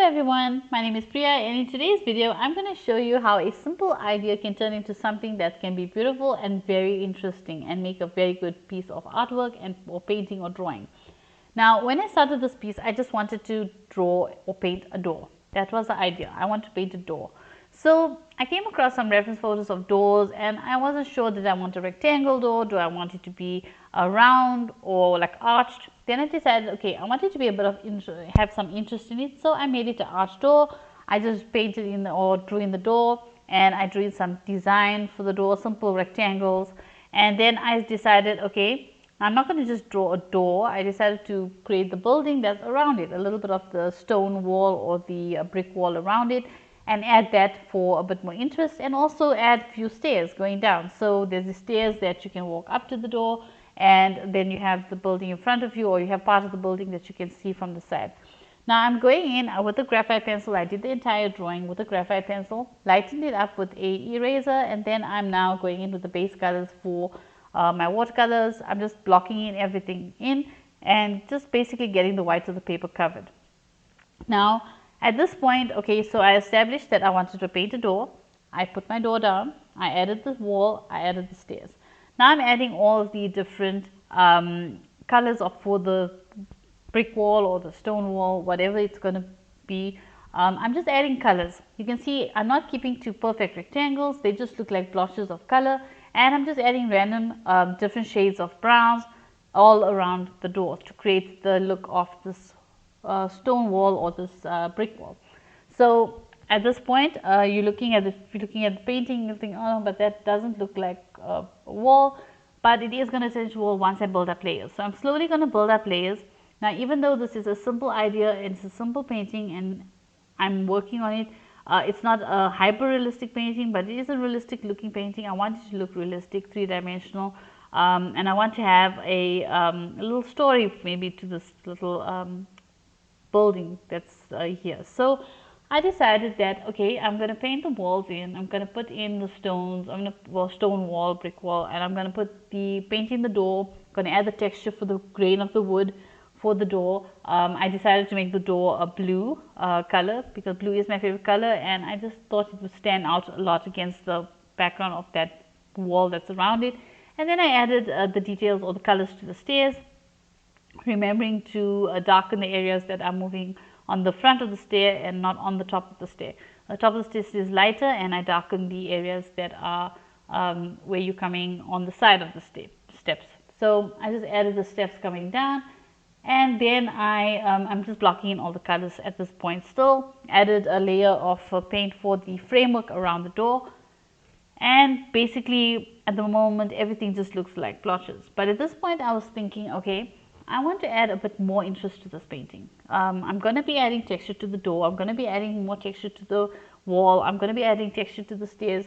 Hello everyone, my name is Priya and in today's video I'm going to show you how a simple idea can turn into something that can be beautiful and very interesting and make a very good piece of artwork or painting or drawing. Now when I started this piece I just wanted to draw or paint a door. That was the idea. I want to paint a door. So I came across some reference photos of doors and I wasn't sure that I want a rectangle door, do I want it to be a round or like arched. Then I decided, okay, I want it to be a bit of have some interest in it, so I made it an arched door. I just painted in or drew in the door and I drew in some design for the door, simple rectangles, and then I decided, okay, I'm not going to just draw a door. I decided to create the building that's around it, a little bit of the stone wall or the brick wall around it, and add that for a bit more interest, and also add a few stairs going down. So there's the stairs that you can walk up to the door, and then you have the building in front of you, or you have part of the building that you can see from the side. Now I'm going in with a graphite pencil. I did the entire drawing with a graphite pencil, lightened it up with a eraser, and then I'm now going in with the base colors for my watercolors. I'm just blocking in everything in and just basically getting the whites of the paper covered. Now at this point, okay, so I established that I wanted to paint a door. I put my door down, I added the wall, I added the stairs. Now I'm adding all of the different colors for the brick wall or the stone wall, whatever it's going to be. I'm just adding colors. You can see I'm not keeping to perfect rectangles, they just look like blotches of color, and I'm just adding random different shades of browns all around the door to create the look of this stone wall or this brick wall. So at this point you're looking at the painting, you think, oh, but that doesn't look like a wall, but it is going to turn into a wall once I build up layers. So I'm slowly going to build up layers. Now even though this is a simple idea, it's a simple painting and I'm working on it, it's not a hyper realistic painting, but it is a realistic looking painting. I want it to look realistic, three-dimensional, and I want to have a little story maybe to this little building that's here. So I decided that, okay, I'm going to paint the walls in, I'm going to put in the stones, I'm going to, stone wall, brick wall, and I'm going to put the paint in the door, going to add the texture for the grain of the wood for the door. I decided to make the door a blue color because blue is my favorite color, and I just thought it would stand out a lot against the background of that wall that's around it. And then I added the details or the colors to the stairs, remembering to darken the areas that are moving on the front of the stair and not on the top of the stair. The top of the stair is lighter, and I darken the areas that are where you're coming on the side of the steps. So I just added the steps coming down, and then I'm just blocking in all the colors at this point. Still added a layer of paint for the framework around the door, and basically at the moment everything just looks like blotches. But at this point I was thinking, okay, I want to add a bit more interest to this painting. I'm going to be adding texture to the door, I'm going to be adding more texture to the wall, I'm going to be adding texture to the stairs,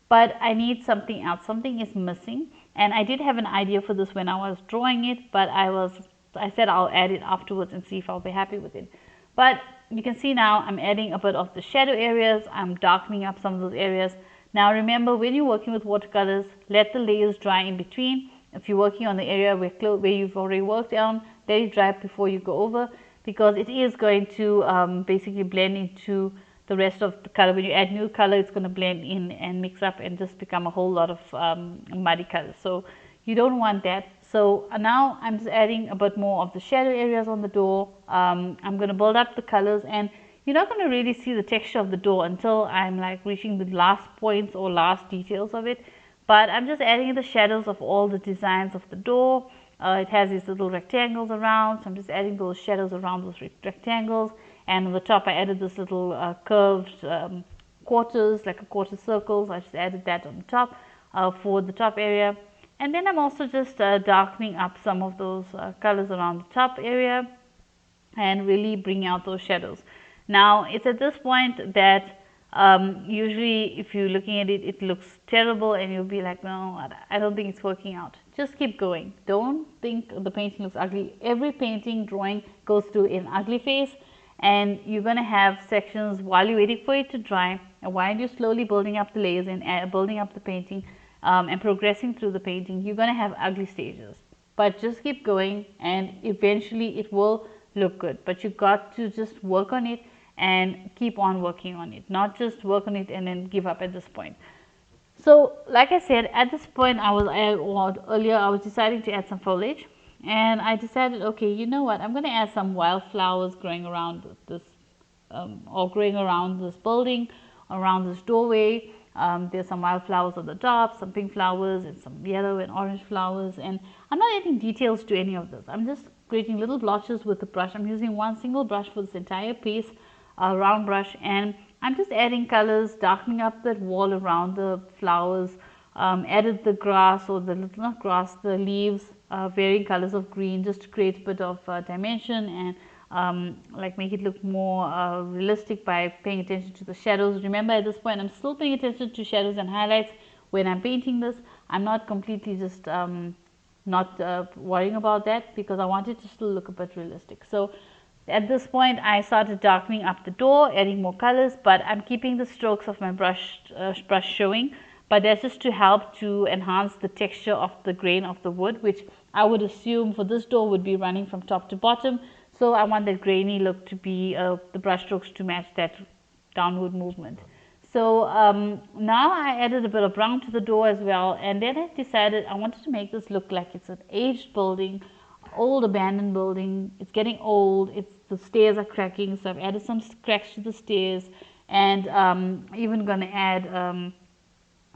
but I need something else. Something is missing, and I did have an idea for this when I was drawing it, but I said I'll add it afterwards and see if I'll be happy with it. But you can see now I'm adding a bit of the shadow areas, I'm darkening up some of those areas. Now remember, when you're working with watercolors, let the layers dry in between. If you're working on the area where you've already worked on, let it dry before you go over, because it is going to basically blend into the rest of the color. When you add new color, it's going to blend in and mix up and just become a whole lot of muddy color. So you don't want that. So now I'm just adding a bit more of the shadow areas on the door. I'm going to build up the colors, and you're not going to really see the texture of the door until I'm like reaching the last points or last details of it. But I'm just adding the shadows of all the designs of the door. It has these little rectangles around, so I'm just adding those shadows around those rectangles. And on the top I added this little curved quarters, like a quarter circles. I just added that on the top for the top area. And then I'm also just darkening up some of those colors around the top area and really bring out those shadows. Now it's at this point that usually if you're looking at it, it looks terrible and you'll be like, no, I don't think it's working out. Just keep going. Don't think the painting looks ugly. Every painting drawing goes through an ugly phase, and you're going to have sections while you're waiting for it to dry, and while you're slowly building up the layers and building up the painting and progressing through the painting, you're going to have ugly stages. But just keep going and eventually it will look good. But you got to just work on it and keep on working on it, not just work on it and then give up at this point. So like I said, at this point earlier I was deciding to add some foliage, and I decided, okay, you know what, I'm going to add some wildflowers growing around this or growing around this building, around this doorway. There's some wildflowers on the top, some pink flowers and some yellow and orange flowers, and I'm not adding details to any of this. I'm just creating little blotches with the brush. I'm using one single brush for this entire piece, a round brush, and I'm just adding colors, darkening up that wall around the flowers. Added the grass, or the not grass, the leaves, varying colors of green, just to create a bit of dimension and like make it look more realistic by paying attention to the shadows. Remember, at this point I'm still paying attention to shadows and highlights when I'm painting this. I'm not completely just not worrying about that, because I want it to still look a bit realistic. So at this point I started darkening up the door, adding more colors, but I'm keeping the strokes of my brush showing, but that's just to help to enhance the texture of the grain of the wood, which I would assume for this door would be running from top to bottom. So I want that grainy look to be the brush strokes to match that downward movement. So now I added a bit of brown to the door as well, and then I decided I wanted to make this look like it's an aged building, old abandoned building. It's getting old, the stairs are cracking, so I've added some cracks to the stairs, and even going to add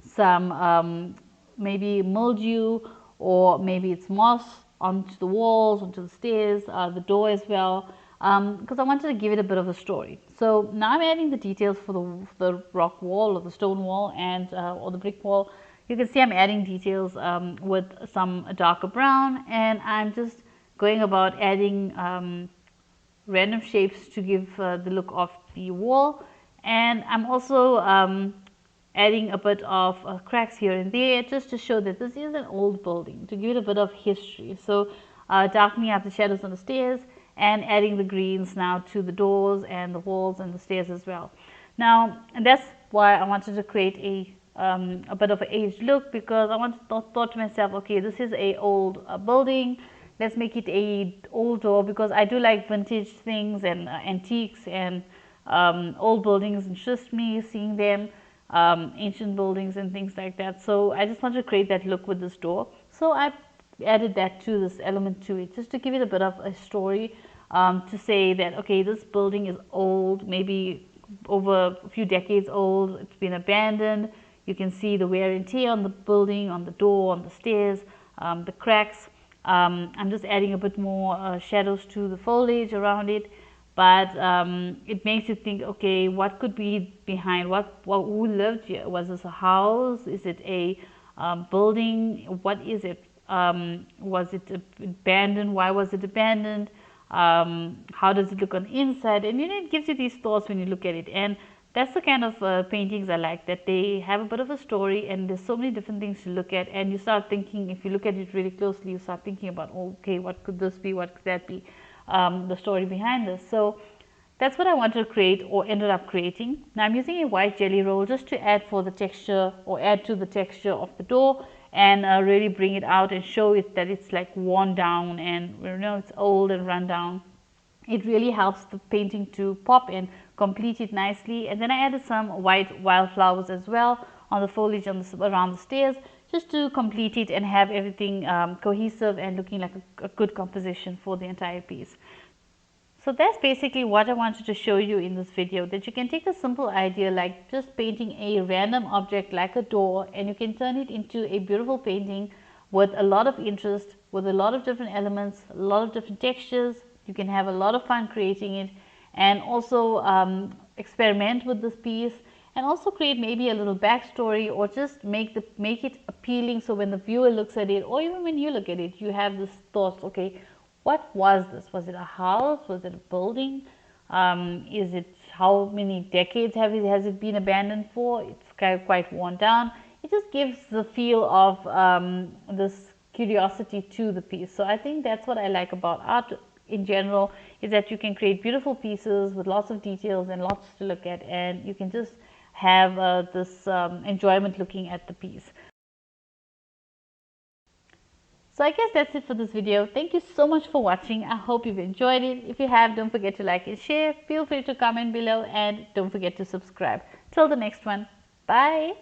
some maybe mildew, or maybe it's moss onto the walls, onto the stairs, the door as well, because I wanted to give it a bit of a story. So now I'm adding the details for the rock wall or the stone wall and or the brick wall. You can see I'm adding details with some darker brown, and I'm just going about adding random shapes to give the look of the wall, and I'm also adding a bit of cracks here and there, just to show that this is an old building, to give it a bit of history. So darkening up the shadows on the stairs and adding the greens now to the doors and the walls and the stairs as well. Now, and that's why I wanted to create a bit of an aged look, because I thought to myself, okay, this is a old building, let's make it a old door, because I do like vintage things and antiques and old buildings interest me, seeing them, ancient buildings and things like that. So I just wanted to create that look with this door. So I added that to this element to it, just to give it a bit of a story, to say that, okay, this building is old, maybe over a few decades old, it's been abandoned. You can see the wear and tear on the building, on the door, on the stairs, the cracks. I'm just adding a bit more shadows to the foliage around it, but it makes you think, okay, what could be behind, who lived here? Was this a house? Is it a building? What is it? Was it abandoned? Why was it abandoned? How does it look on the inside? And it gives you these thoughts when you look at it, and that's the kind of paintings I like, that they have a bit of a story, and there's so many different things to look at, and you start thinking, if you look at it really closely, you start thinking about, oh, okay, what could this be, what could that be, the story behind this. So that's what I wanted to create, or ended up creating. Now I'm using a white jelly roll just to add for the texture, or add to the texture of the door, and really bring it out and show it that it's like worn down, and it's old and run down. It really helps the painting to pop and complete it nicely. And then I added some white wildflowers as well on the foliage around the stairs, just to complete it and have everything cohesive and looking like a good composition for the entire piece. So that's basically what I wanted to show you in this video, that you can take a simple idea like just painting a random object like a door, and you can turn it into a beautiful painting with a lot of interest, with a lot of different elements, a lot of different textures. You can have a lot of fun creating it, and also experiment with this piece, and also create maybe a little backstory, or just make it appealing, so when the viewer looks at it, or even when you look at it, you have this thought, okay, what was this? Was it a house? Was it a building? Is it, how many decades has it been abandoned for? It's quite worn down. It just gives the feel of this curiosity to the piece. So I think that's what I like about art in general, is that you can create beautiful pieces with lots of details and lots to look at, and you can just have this enjoyment looking at the piece. So I guess that's it for this video. Thank you so much for watching. I hope you've enjoyed it. If you have, don't forget to like and share. Feel free to comment below and don't forget to subscribe. Till the next one. Bye.